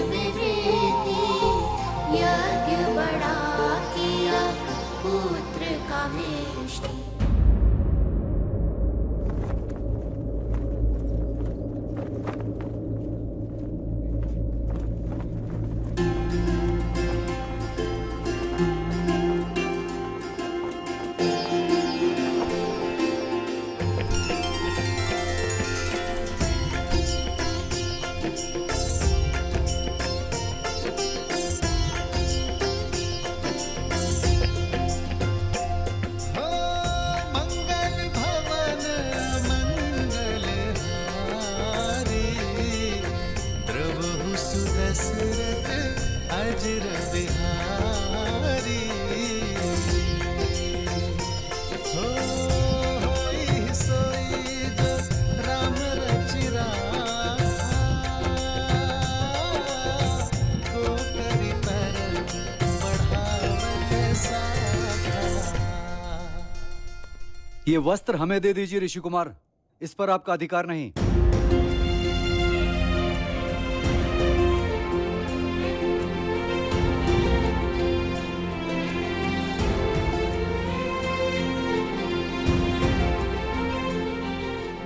में वृद्धि, यज्ञ बड़ा किया पुत्र का मेष्टि। ये वस्त्र हमें दे दीजिए ऋषि कुमार, इस पर आपका अधिकार नहीं।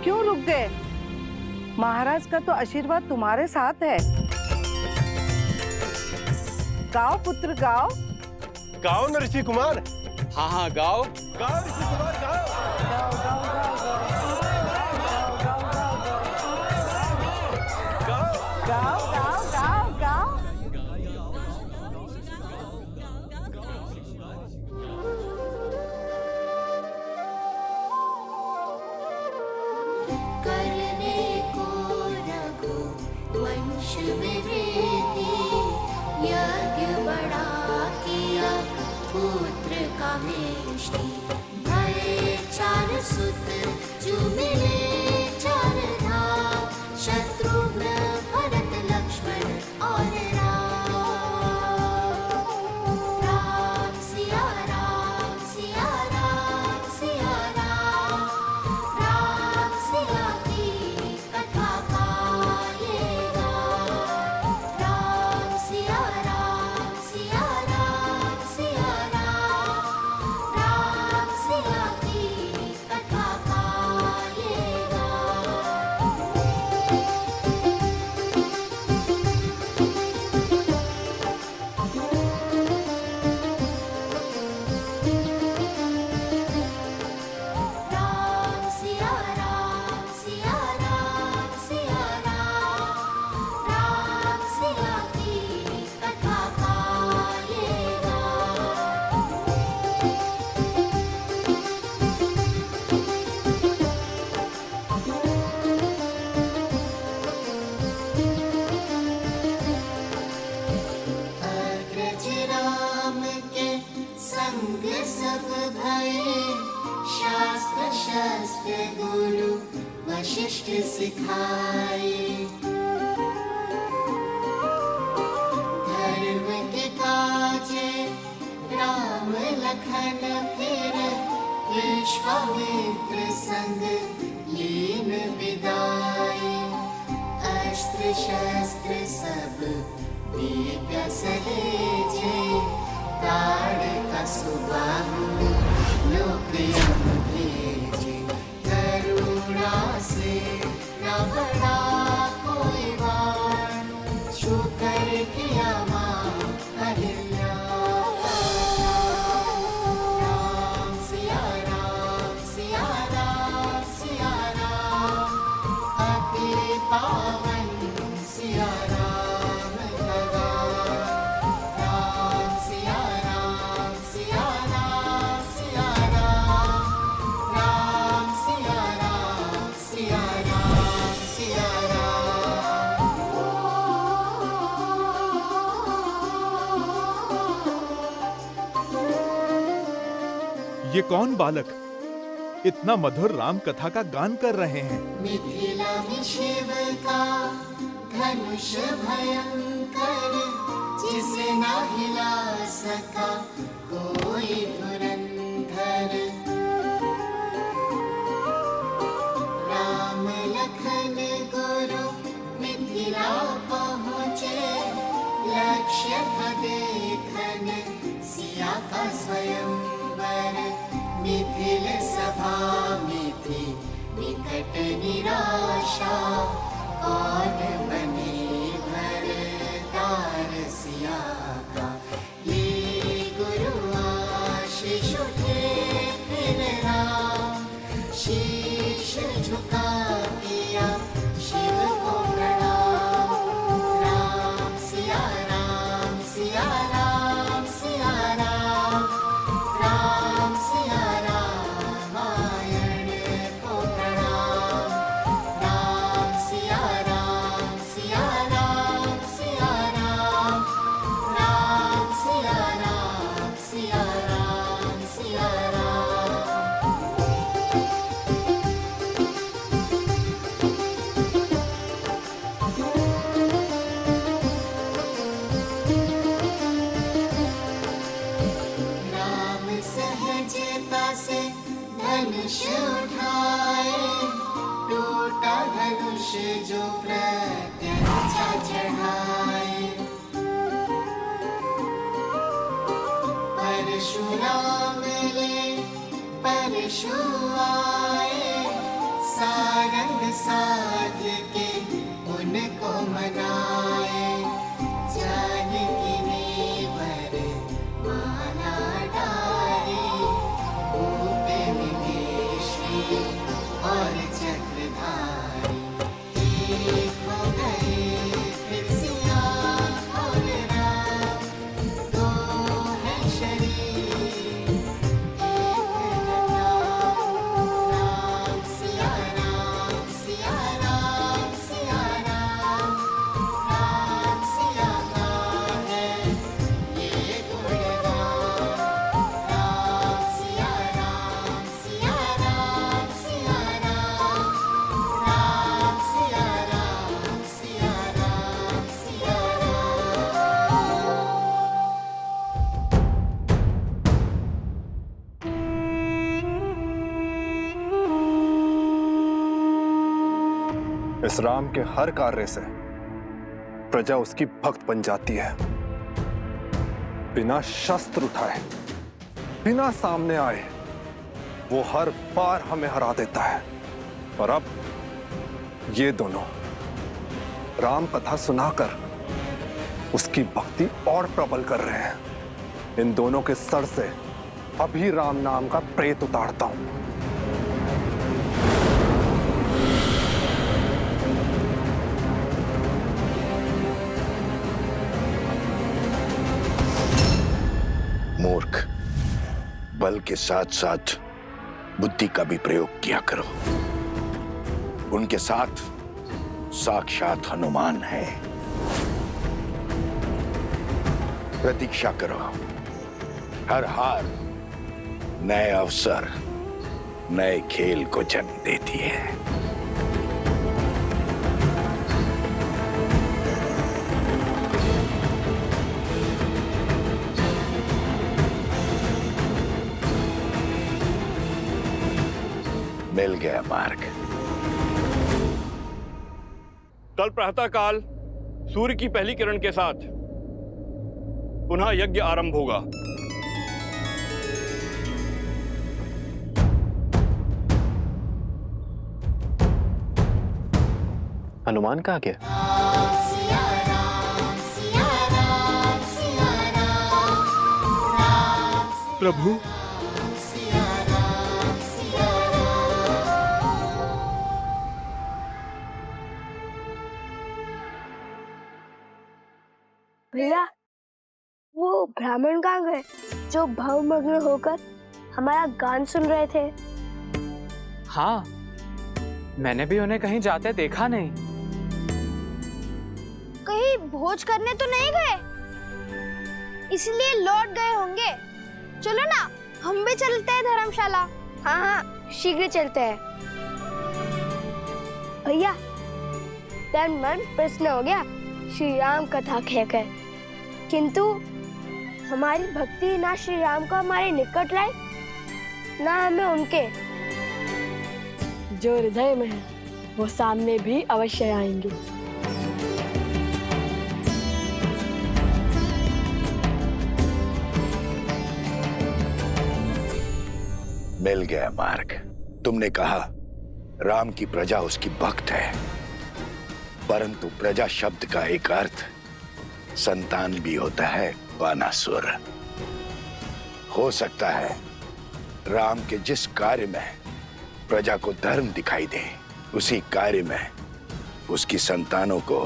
क्यों रुक गए? महाराज का तो आशीर्वाद तुम्हारे साथ है। गाओ पुत्र गाओ। गाओ न ऋषि कुमार। हाँ हाँ गाओ। गाओ ऋषि कुमार गाओ। गाओ गाओ गाओ गाओ गाओ गाओ गाओ। करने को रघु वंश में वृद्धि, यज्ञ बड़ा किया पुत्र का मेष्टि। भय चार सुत जो मिले चार धाम, शत्रुघ्न भरत लक्ष्मण और राम। राम सिया राम सिया राम सिया राम, राम सिया की कथा गाएगा। राम सिया राम सिया राम सिया राम, राम सिया की कथा गाएगा। राम सिया राम सिया राम सिया राम, राम सिया की कथा गाएगा। अग्रज राम के संग सब भये, शास्त्र शस्त्र गुरु वशिष्ठ सिखाए। धर्म के काजे राम लखन फिर, विश्वामित्र संग लीन विदाए। अस्त्र शस्त्र सब दिव्य सहेजे, ताड़ का सुबाहु लोक यम भेजे। करुणा से न बड़ा कोई वार, छू कर किया मां अहिल्या। राम सिया राम सिया राम सिया राम, अति पावन सिया राम लगा। राम सिया राम सिया राम सिया राम, राम सिया राम सिया राम सिया ये कौन बालक इतना मधुर राम कथा का गान कर रहे हैं? मिथिला में शिव का धनुष भयंकर, जिसे ना हिला सका कोई धुरंधर। राम लखन गुरु मिथिला पहुँचे, लक्ष्य था देखन सिया का स्वयंवर, मिथिल सभा में थी विकट निराशा, कौन बने भरतार सिया का। ये गुरु आशीष उठे फिर राम, शीश झुका किया शिव को प्रणाम। राम सिया राम सिया राम सिया राम, राम सिया रामायण को प्रणाम। राम सिया राम सिया राम सिया राम, राम सिया राम सिया राम सिया राम। राम सहजता से धनुष उठाए, टूटा धनुष जो प्रत्यंचा चढ़ाए। परशुराम ले परशु आए, सारंग साध्य के उनको मनाए। जानकी ने वर माला डारी, भूप मिले श्री और चक्रधारी। एक हो गए फिर सिया और राम, दो है शरीर एक नाम। राम सिया राम सिया राम सिया राम, राम सिया का है ये गुणगान। राम सिया राम सिया राम सिया राम, राम सिया राम सिया राम सिया इस राम के हर कार्य से प्रजा उसकी भक्त बन जाती है। बिना शस्त्र उठाए, बिना सामने आए, वो हर बार हमें हरा देता है। और अब ये दोनों राम कथा सुनाकर उसकी भक्ति और प्रबल कर रहे हैं। इन दोनों के सर से अभी राम नाम का प्रेत उतारता हूं। मूर्ख, बल के साथ साथ बुद्धि का भी प्रयोग किया करो। उनके साथ साक्षात हनुमान है। प्रतीक्षा करो, हर हार नए अवसर, नए खेल को जन्म देती है। मिल गया मार्ग। कल प्रातःकाल सूर्य की पहली किरण के साथ पुनः यज्ञ आरंभ होगा। हनुमान कहाँ गया? राम सिया राम सिया राम सिया राम, राम प्रभु सिया राम सिया राम। भैया, वो ब्राह्मण कहाँ गए जो भावमग्न होकर हमारा गान सुन रहे थे? हाँ, मैंने भी उन्हें कहीं जाते देखा नहीं। कहीं भोज करने तो नहीं गए, इसलिए लौट गए होंगे। चलो ना, हम भी चलते हैं धर्मशाला। हाँ हाँ, शीघ्र चलते हैं। भैया, तन मन प्रसन्न हो गया श्री राम कथा कहकर, किंतु हमारी भक्ति ना श्री राम को हमारे निकट लाई, ना हमें उनके। जो हृदय में है वो सामने भी अवश्य आएंगे। मिल गया मार्ग। तुमने कहा राम की प्रजा उसकी भक्त है, परंतु प्रजा शब्द का एक अर्थ संतान भी होता है, बानासुर। हो सकता है राम के जिस कार्य में प्रजा को धर्म दिखाई दे, उसी कार्य में उसकी संतानों को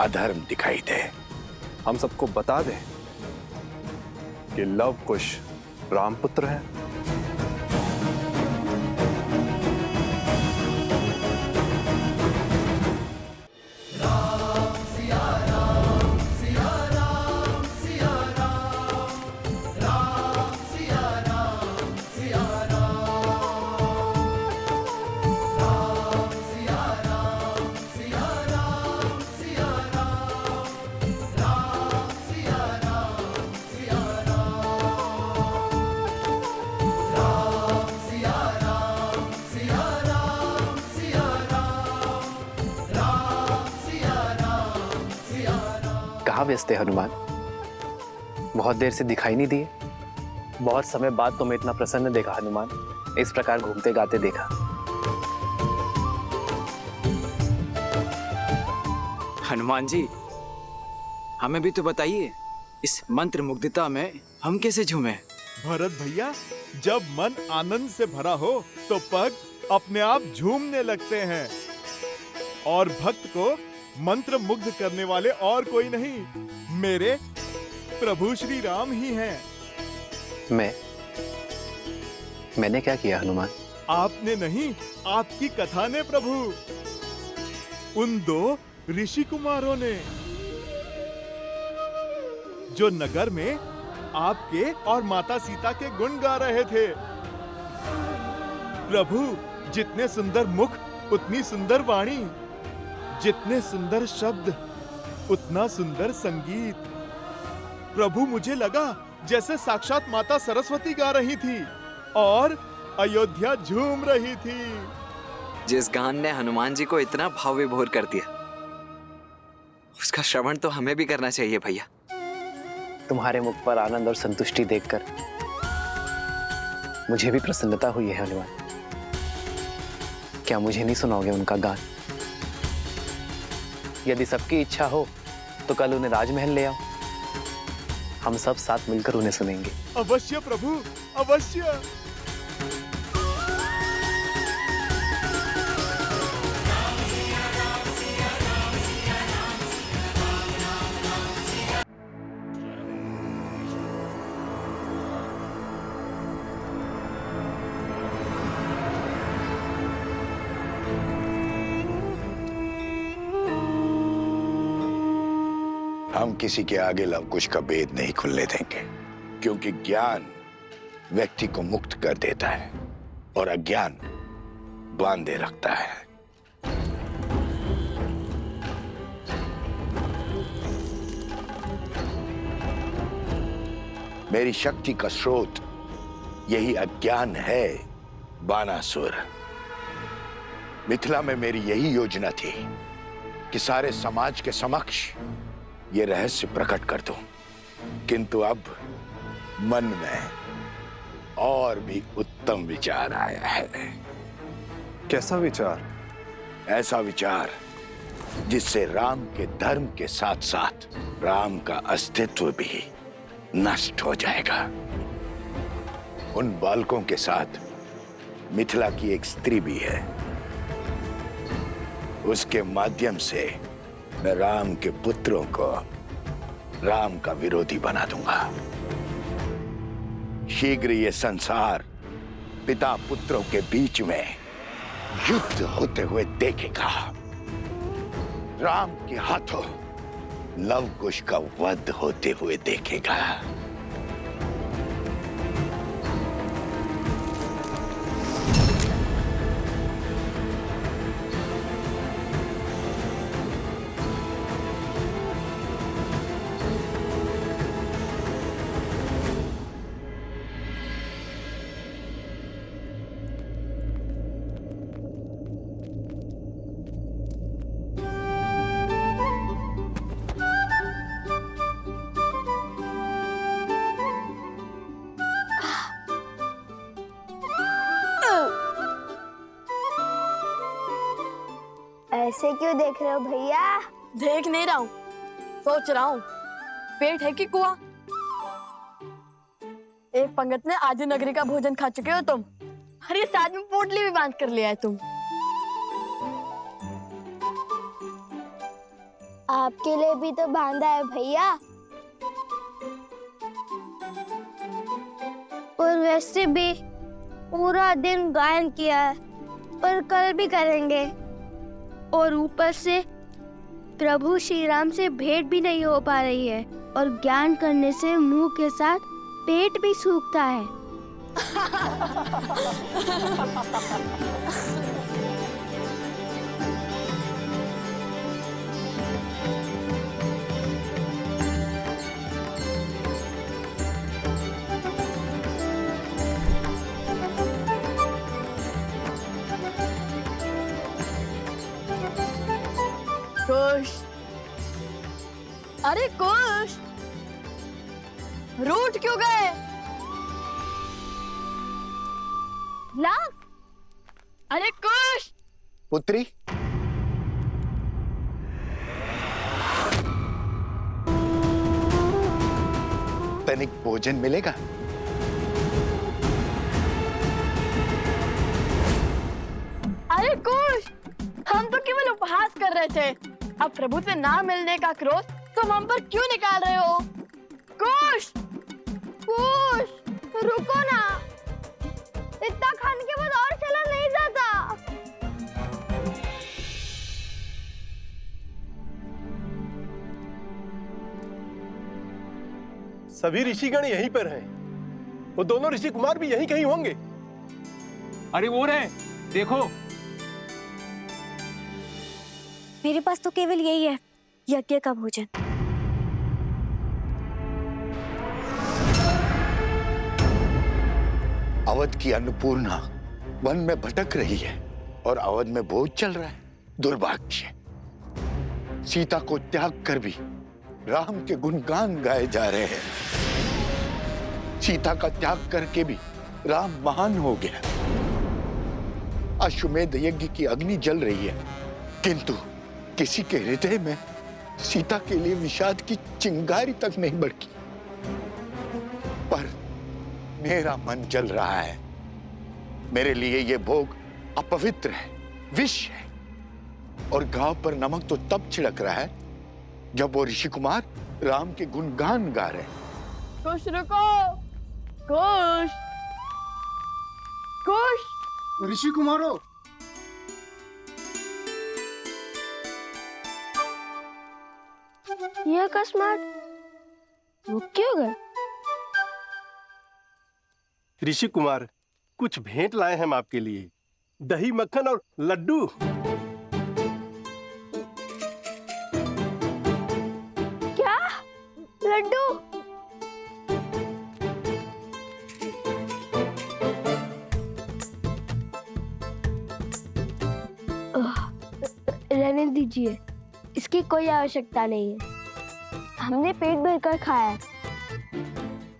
अधर्म दिखाई दे। हम सबको बता दें कि लव कुश रामपुत्र है। कहाँ व्यस्त है हनुमान? बहुत देर से दिखाई नहीं दिए। बहुत समय बाद तुम्हें इतना प्रसन्न देखा हनुमान, इस प्रकार घूमते गाते देखा। हनुमान जी, हमें भी तो बताइए, इस मंत्र मुग्धता में हम कैसे झूमे? भरत भैया, जब मन आनंद से भरा हो तो पग अपने आप झूमने लगते हैं, और भक्त को मंत्र मुग्ध करने वाले और कोई नहीं, मेरे प्रभु श्री राम ही हैं। मैंने क्या किया हनुमान? आपने नहीं, आपकी कथा ने प्रभु। उन दो ऋषि कुमारों ने, जो नगर में आपके और माता सीता के गुण गा रहे थे। प्रभु, जितने सुंदर मुख उतनी सुंदर वाणी, जितने सुंदर शब्द उतना सुंदर संगीत। प्रभु, मुझे लगा जैसे साक्षात माता सरस्वती गा रही थी और अयोध्या झूम रही थी। जिस गान ने हनुमान जी को इतना भाव विभोर कर दिया, उसका श्रवण तो हमें भी करना चाहिए भैया। तुम्हारे मुख पर आनंद और संतुष्टि देखकर मुझे भी प्रसन्नता हुई है हनुमान। क्या मुझे नहीं सुनाओगे उनका गान? यदि सबकी इच्छा हो तो कल उन्हें राजमहल ले आओ, हम सब साथ मिलकर उन्हें सुनेंगे। अवश्य प्रभु, अवश्य। हम किसी के आगे लवकुश का भेद नहीं खुलने देंगे, क्योंकि ज्ञान व्यक्ति को मुक्त कर देता है और अज्ञान बांधे रखता है। मेरी शक्ति का स्रोत यही अज्ञान है, बानासुर। मिथिला में मेरी यही योजना थी कि सारे समाज के समक्ष ये रहस्य प्रकट कर दूं, किंतु अब मन में और भी उत्तम विचार आया है। कैसा विचार? ऐसा विचार जिससे राम के धर्म के साथ साथ राम का अस्तित्व भी नष्ट हो जाएगा। उन बालकों के साथ मिथिला की एक स्त्री भी है, उसके माध्यम से मैं राम के पुत्रों को राम का विरोधी बना दूंगा। शीघ्र ये संसार पिता पुत्रों के बीच में युद्ध होते हुए देखेगा। राम के हाथों लवकुश का वध होते हुए देखेगा। ऐसे क्यों देख रहे हो भैया? देख नहीं रहा हूँ, सोच रहा हूँ पेट है कि कुआं। एक पंगत में आधी नगरी का भोजन खा चुके हो तुम, और ये साथ में पोटली भी बांध कर लिया है तुम। आपके लिए भी तो बांधा है भैया। और वैसे भी पूरा दिन गायन किया है, पर कल भी करेंगे। और ऊपर से प्रभु श्री राम से भेंट भी नहीं हो पा रही है, और ज्ञान करने से मुंह के साथ पेट भी सूखता है। कुश, अरे कुश, रूठ क्यों गए? लाभ, अरे कुश। पुत्री, तनिक भोजन मिलेगा? अरे कुश, हम तो केवल उपहास कर रहे थे। अब प्रभु से ना मिलने का क्रोध तुम हम पर क्यों निकाल रहे हो? कुश, कुश, रुको ना, इतना खाने के बाद और चला नहीं जाता। सभी ऋषिगण यहीं पर हैं। वो दोनों ऋषि कुमार भी यहीं कहीं होंगे। अरे वो रहे, देखो। मेरे पास तो केवल यही है, यज्ञ का भोजन। अवध की अन्नपूर्णा वन में भटक रही है और अवध में भोज चल रहा है। दुर्भाग्य, सीता को त्याग कर भी राम के गुणगान गाए जा रहे हैं। सीता का त्याग करके भी राम महान हो गया। अश्वमेध यज्ञ की अग्नि जल रही है, किंतु किसी के हृदय में सीता के लिए विषाद की चिंगारी तक नहीं भड़की। पर मेरा मन जल रहा है। मेरे लिए ये भोग अपवित्र है, विष है। और गांव पर नमक तो तब छिड़क रहा है जब वो ऋषि कुमार राम के गुणगान गा रहे हैं। कुश रुको, कुश, कुश। ऋषि कुमारों, ये अकस्मात रुक क्यों गए? ऋषि कुमार, कुछ भेंट लाए हम आपके लिए, दही मक्खन और लड्डू। क्या? लड्डू? रहने दीजिए, इसकी कोई आवश्यकता नहीं है। हमने पेट भर कर खाया है।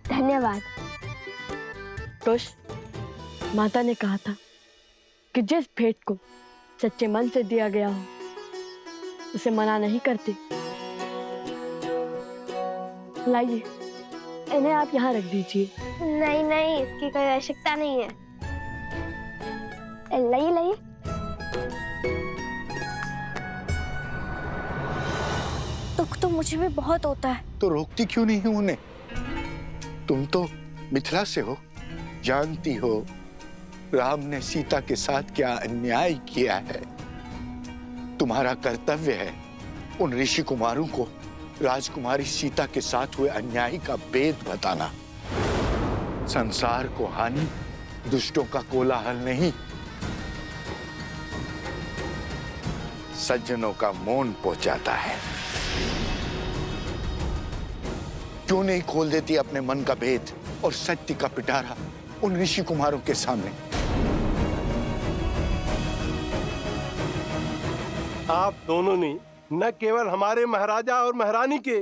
धन्यवाद। कुश, माता ने कहा था कि जिस भेंट को सच्चे मन से दिया गया हो उसे मना नहीं करते। लाइए, इन्हें आप यहाँ रख दीजिए। नहीं नहीं, इसकी कोई आवश्यकता नहीं है। लाइए लाइए। दुख तो मुझे भी बहुत होता है। तो रोकती क्यों नहीं हूं उन्हें? तुम तो मिथिला से हो, जानती हो राम ने सीता के साथ क्या अन्याय किया है। तुम्हारा कर्तव्य है उन ऋषि कुमारों को राजकुमारी सीता के साथ हुए अन्याय का भेद बताना। संसार को हानि दुष्टों का कोलाहल नहीं, सज्जनों का मौन पहुंचाता है। क्यों नहीं खोल देती अपने मन का भेद और सत्य का पिटारा उन ऋषि कुमारों के सामने? आप दोनों ने न केवल हमारे महाराजा और महारानी के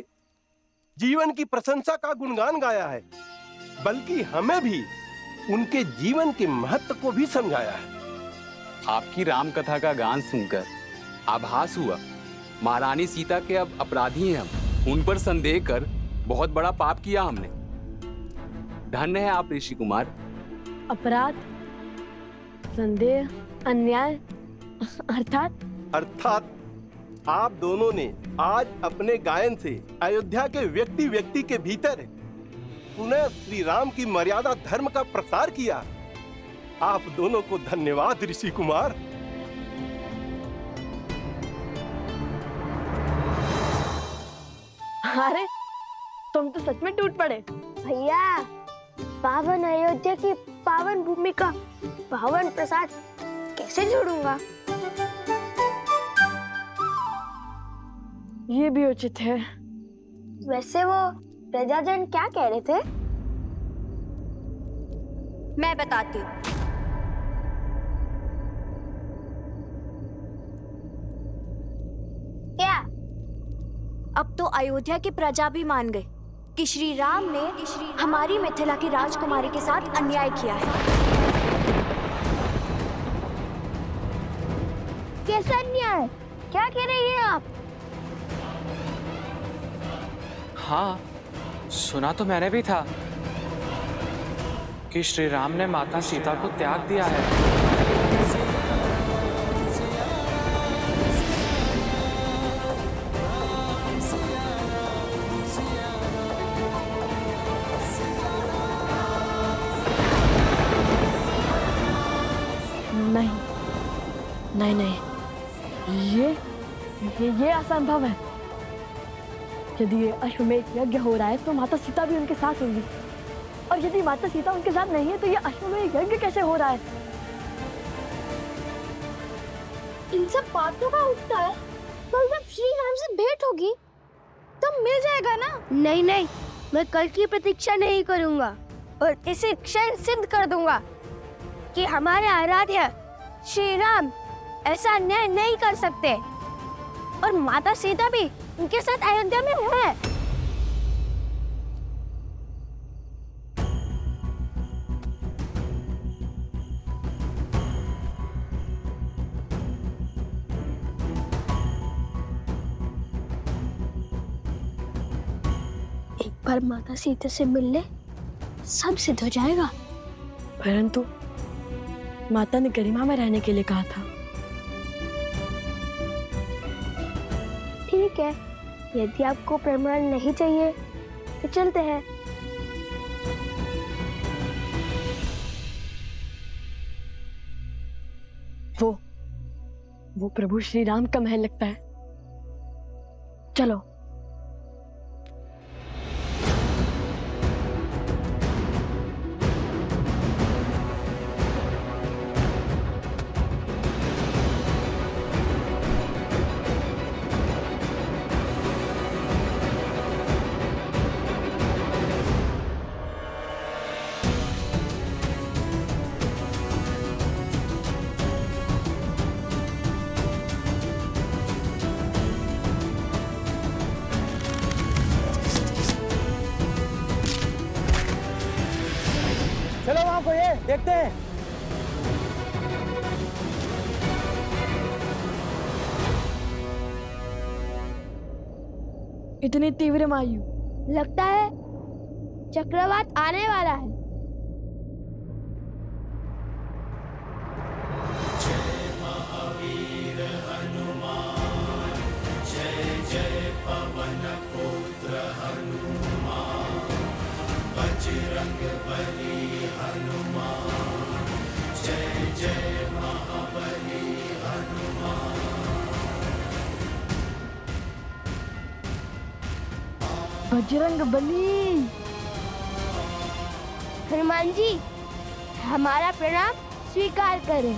जीवन की प्रशंसा का गुणगान गाया है, बल्कि हमें भी उनके जीवन के महत्व को भी समझाया है। आपकी राम कथा का गान सुनकर आभास हुआ। महारानी सीता के अब अपराधी हैं हम। उन पर संदेह कर बहुत बड़ा पाप किया हमने। धन्य है आप ऋषि कुमार। अपराध, संदेह, अन्याय अर्थात आप दोनों ने आज अपने गायन से अयोध्या के व्यक्ति व्यक्ति के भीतर पुनः श्री राम की मर्यादा धर्म का प्रसार किया। आप दोनों को धन्यवाद ऋषि कुमार। अरे तुम तो सच में टूट पड़े। भैया, पावन अयोध्या की पावन भूमि का पावन प्रसाद कैसे जोड़ूंगा? ये भी उचित है। वैसे वो प्रजाजन क्या कह रहे थे? मैं बताती हूँ। क्या? अब तो अयोध्या की प्रजा भी मान गई कि श्री राम ने हमारी मिथिला की राजकुमारी के साथ अन्याय किया है। कैसा अन्याय? क्या कह रही हैं आप? हाँ, सुना तो मैंने भी था कि श्री राम ने माता सीता को त्याग दिया है। नहीं नहीं, ये असंभव है। यदि ये अश्वमेध यज्ञ हो रहा है तो माता सीता भी उनके साथ होंगी, और यदि माता सीता उनके साथ नहीं है तो ये अश्वमेध यज्ञ कैसे हो रहा है? इन सब बातों का उत्तर कल जब श्री राम से भेंट होगी तब मिल जाएगा ना? नहीं नहीं, मैं कल की प्रतीक्षा नहीं करूंगा और इसे क्षण सिद्ध कर दूंगा कि हमारे आराध्य श्री राम ऐसा अन्याय नहीं कर सकते, और माता सीता भी उनके साथ अयोध्या में है। एक बार माता सीता से मिलने सब सिद्ध हो जाएगा। परंतु माता ने गरिमा में रहने के लिए कहा था। ठीक है, यदि आपको प्रमाण नहीं चाहिए तो चलते हैं। वो प्रभु श्री राम का महल लगता है। चलो। चलो वहां को, ये देखते हैं। इतनी तीव्र वायु, लगता है चक्रवात आने वाला है। जय महावीर हनुमान, जय जय पवन पुत्र हनुमान, बजरंग बली हनुमान, जय जय महाबली हनुमान। बजरंग बली। हनुमान जी, हमारा प्रणाम स्वीकार करें।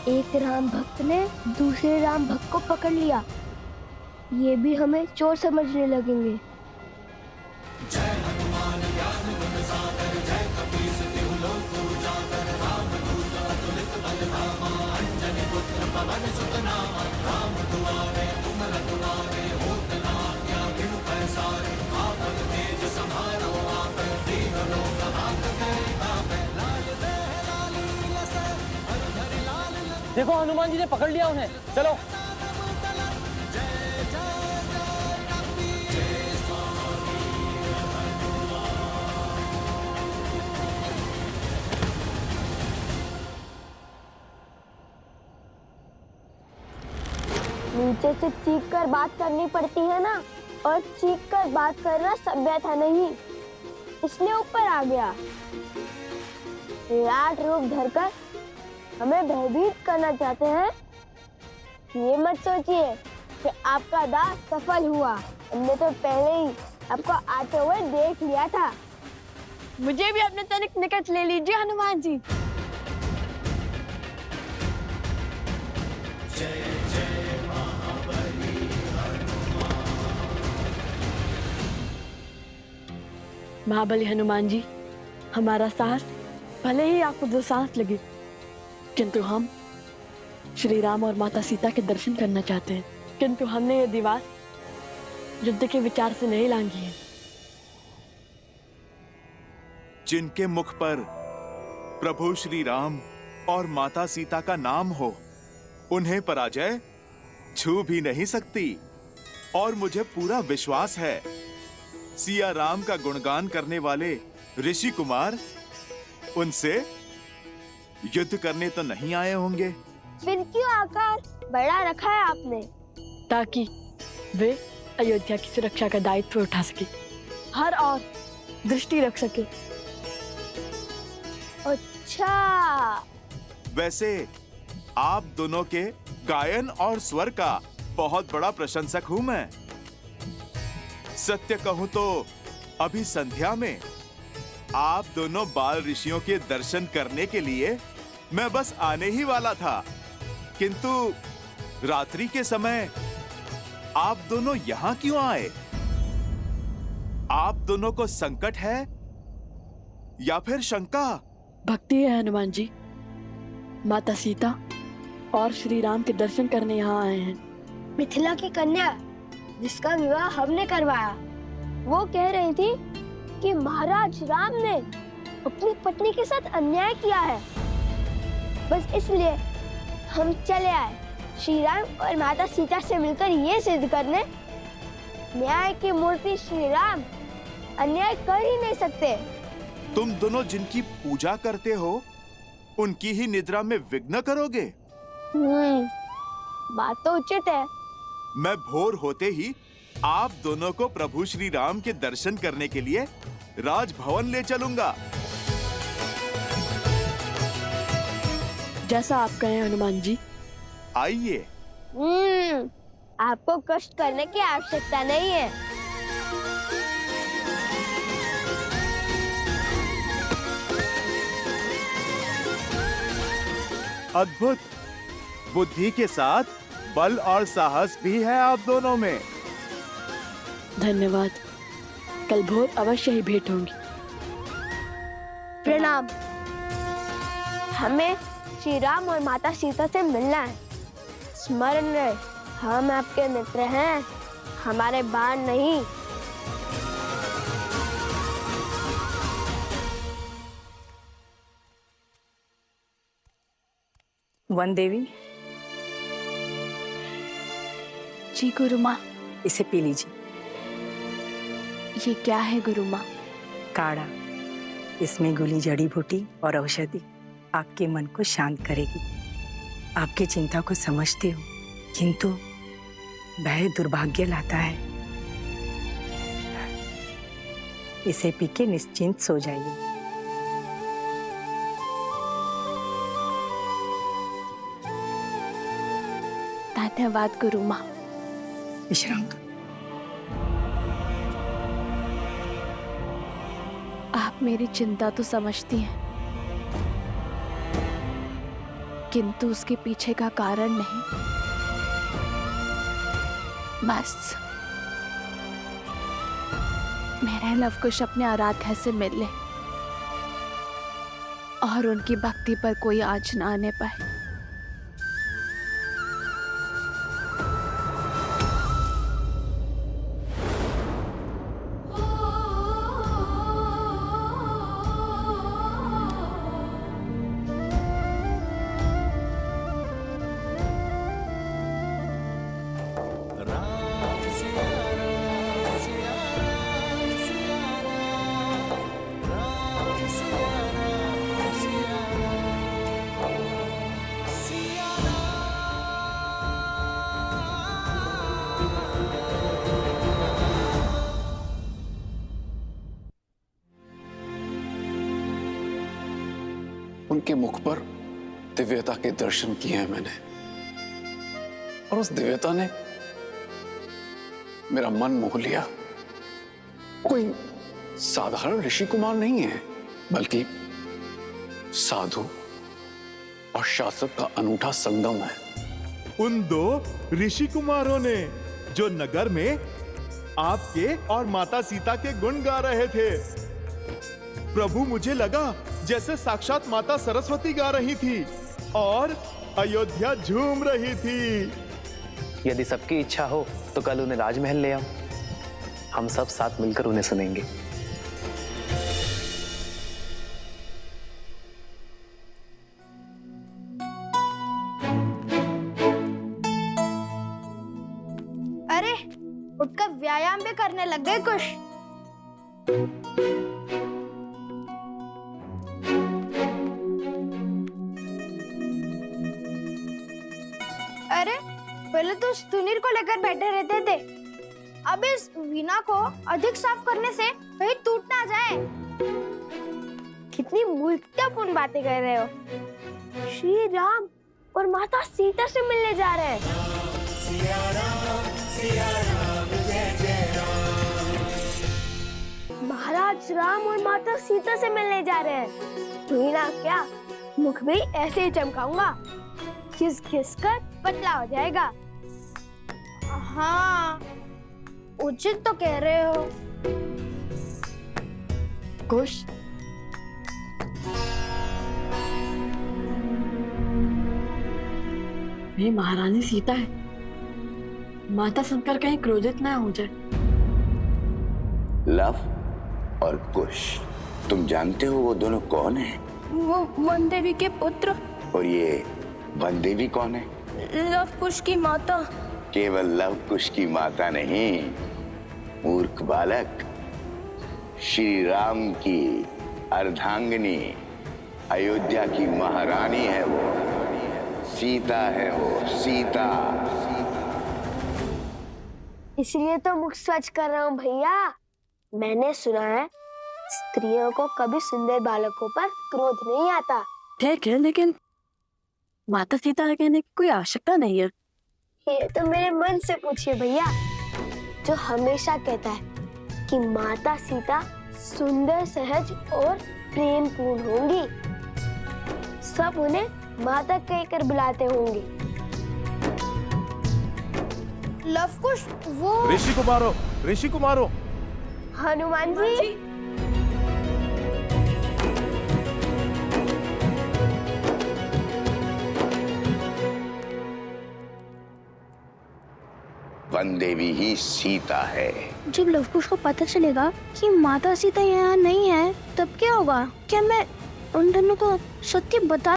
एक राम भक्त ने दूसरे राम भक्त को पकड़ लिया, ये भी हमें चोर समझने लगेंगे। जय हनुमान ज्ञान गुण सागर, जय कपीस तिहु लोक उजागर, रामदूत अतुलित बल धामा, अंजनी पुत्र पवन सुत नामा, राम दुआरे तुम रखवारे, होत न आज्ञा बिनु पैसारे, आपन तेज समारो आप, दीन लोक हाथ देखो हनुमान जी ने पकड़ लिया उन्हें, चलो। नीचे से चीख कर बात करनी पड़ती है ना, और चीख कर बात करना सभ्यता नहीं, इसलिए ऊपर आ गया। विराट रूप धरकर हमें भयभीत करना चाहते हैं। ये मत सोचिए कि आपका दास सफल हुआ, हमने तो पहले ही आपको आते हुए देख लिया था। मुझे भी अपने तनिक निकट ले लीजिए हनुमान जी। महाबली हनुमान जी, हमारा साहस भले ही आपको दो सांस लगे, किंतु हम श्री राम और माता सीता के दर्शन करना चाहते हैं। किंतु हमने ये दीवार युद्ध के विचार से नहीं लांघी है। जिनके मुख पर प्रभु श्री राम और माता सीता का नाम हो, उन्हें पराजय छू भी नहीं सकती। और मुझे पूरा विश्वास है, सिया राम का गुणगान करने वाले ऋषि कुमार उनसे युद्ध करने तो नहीं आए होंगे। फिर क्यों आकार बड़ा रखा है आपने? ताकि वे अयोध्या की सुरक्षा का दायित्व उठा सके, हर और दृष्टि रख सके। अच्छा, वैसे आप दोनों के गायन और स्वर का बहुत बड़ा प्रशंसक हूं मैं। सत्य कहूं तो अभी संध्या में आप दोनों बाल ऋषियों के दर्शन करने के लिए मैं बस आने ही वाला था, किंतु रात्रि के समय आप दोनों यहाँ क्यों आए? आप दोनों को संकट है या फिर शंका? भक्ति है हनुमान जी। माता सीता और श्री राम के दर्शन करने यहाँ आए हैं। मिथिला की कन्या जिसका विवाह हमने करवाया, वो कह रही थी कि महाराज राम ने अपनी पत्नी के साथ अन्याय किया है। बस इसलिए हम चले आए श्री राम और माता सीता से मिलकर ये सिद्ध करने, न्याय की मूर्ति श्री राम अन्याय कर ही नहीं सकते। तुम दोनों जिनकी पूजा करते हो, उनकी ही निद्रा में विघ्न करोगे? बात तो उचित है। मैं भोर होते ही आप दोनों को प्रभु श्री राम के दर्शन करने के लिए राजभवन ले चलूंगा। जैसा आप कहें हनुमान जी। आइए। आपको कष्ट करने की आवश्यकता नहीं है। अद्भुत, बुद्धि के साथ बल और साहस भी है आप दोनों में। धन्यवाद, कल भोर अवश्य ही भेंट होंगी। प्रणाम। हमें श्री राम और माता सीता से मिलना है। स्मरण रहे, हम आपके मित्र हैं, हमारे बाण नहीं। वन देवी। जी गुरु माँ। इसे पी लीजिए। ये क्या है गुरु माँ? काढ़ा। इसमें घुली जड़ी बूटी और औषधि आपके मन को शांत करेगी। आपकी चिंता को समझती हूँ, किंतु भय दुर्भाग्य लाता है। इसे पी के निश्चिंत सो जाइए। धन्यवाद गुरु माँ। विश्राम कर। आप मेरी चिंता तो समझती हैं, किंतु उसके पीछे का कारण नहीं। बस मेरे लव कुश अपने आराध्या से मिल ले और उनकी भक्ति पर कोई आँच ना आने पाए। के मुख पर दिव्यता के दर्शन किए हैं मैंने, और उस दिव्यता ने मेरा मन मोह लिया। कोई साधारण ऋषि कुमार नहीं है, बल्कि साधु और शासक का अनूठा संगम है। उन दो ऋषि कुमारों ने जो नगर में आपके और माता सीता के गुण गा रहे थे, प्रभु मुझे लगा जैसे साक्षात माता सरस्वती गा रही थी और अयोध्या झूम रही थी। यदि सबकी इच्छा हो तो कल उन्हें राजमहल ले आओ, हम सब साथ मिलकर उन्हें सुनेंगे। अरे उठकर व्यायाम भी करने लग गए कुछ। अरे पहले तो सुनील को लेकर बैठे रहते थे, अब इस वीणा को अधिक साफ करने से कहीं टूट ना जाए। कितनी मूर्खतापूर्ण बातें कर रहे हो। श्री राम और माता सीता से मिलने जा रहे हैं। महाराज राम और माता सीता से मिलने जा रहे हैं। वीणा क्या, मुख भी ऐसे ही चमकाऊंगा, घिस घिस कर पतला हो जाएगा। हाँ, उचित तो कह रहे हो। कुश, ये महारानी सीता है, माता सुनकर कहीं क्रोधित ना हो जाए। लव और कुश, तुम जानते हो वो दोनों कौन हैं? वो वन देवी के पुत्र। और ये वन देवी कौन है? लव कुश की माता। केवल लव कुश की माता नहीं, मूर्ख बालक, श्री राम की अर्धांगिनी, अयोध्या की महारानी है वो, सीता है वो, सीता। इसलिए तो मुख स्वच्छ कर रहा हूँ भैया। मैंने सुना है स्त्रियों को कभी सुंदर बालकों पर क्रोध नहीं आता। ठीक है, लेकिन माता सीता कहने की कोई आवश्यकता नहीं है। ये तो मेरे मन से पूछिए भैया, जो हमेशा कहता है कि माता सीता सुंदर, सहज और प्रेम पूर्ण होंगी। सब उन्हें माता कहकर बुलाते होंगे। लव कुश वो ऋषि कुमारों, हनुमान जी। वन देवी ही सीता है। जब लवकुश को पता चलेगा कि माता सीता यहाँ नहीं है, तब क्या होगा? क्या मैं उन दोनों को सत्य बता